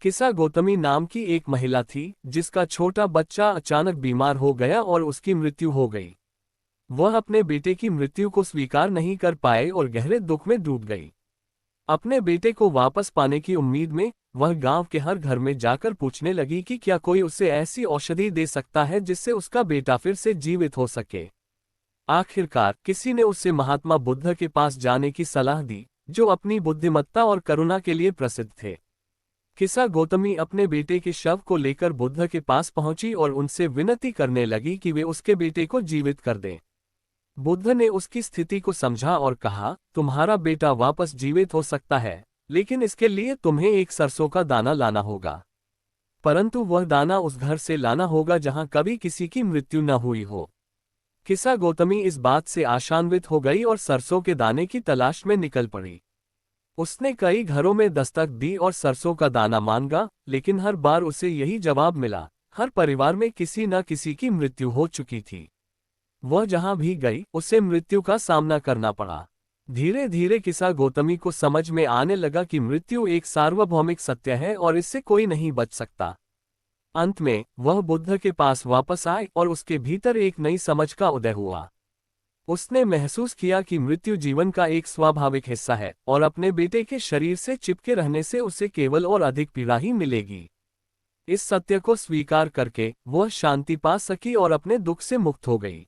किसा गौतमी नाम की एक महिला थी जिसका छोटा बच्चा अचानक बीमार हो गया और उसकी मृत्यु हो गई। वह अपने बेटे की मृत्यु को स्वीकार नहीं कर पाए और गहरे दुख में डूब गई। अपने बेटे को वापस पाने की उम्मीद में वह गांव के हर घर में जाकर पूछने लगी कि क्या कोई उसे ऐसी औषधि दे सकता है जिससे उसका बेटा फिर से जीवित हो सके। आखिरकार किसी ने उसे महात्मा बुद्ध के पास जाने की सलाह दी, जो अपनी बुद्धिमत्ता और करुणा के लिए प्रसिद्ध थे। किसा गौतमी अपने बेटे के शव को लेकर बुद्ध के पास पहुंची और उनसे विनती करने लगी कि वे उसके बेटे को जीवित कर दें। बुद्ध ने उसकी स्थिति को समझा और कहा, तुम्हारा बेटा वापस जीवित हो सकता है, लेकिन इसके लिए तुम्हें एक सरसों का दाना लाना होगा। परंतु वह दाना उस घर से लाना होगा जहां कभी किसी की मृत्यु न हुई हो। किसा गौतमी इस बात से आशान्वित हो गई और सरसों के दाने की तलाश में निकल पड़ी। उसने कई घरों में दस्तक दी और सरसों का दाना मांगा, लेकिन हर बार उसे यही जवाब मिला, हर परिवार में किसी न किसी की मृत्यु हो चुकी थी। वह जहां भी गई उसे मृत्यु का सामना करना पड़ा। धीरे धीरे किसा गौतमी को समझ में आने लगा कि मृत्यु एक सार्वभौमिक सत्य है और इससे कोई नहीं बच सकता। अंत में वह बुद्ध के पास वापस आए और उसके भीतर एक नई समझ का उदय हुआ। उसने महसूस किया कि मृत्यु जीवन का एक स्वाभाविक हिस्सा है और अपने बेटे के शरीर से चिपके रहने से उसे केवल और अधिक पीड़ा ही मिलेगी। इस सत्य को स्वीकार करके वह शांति पा सकी और अपने दुख से मुक्त हो गई।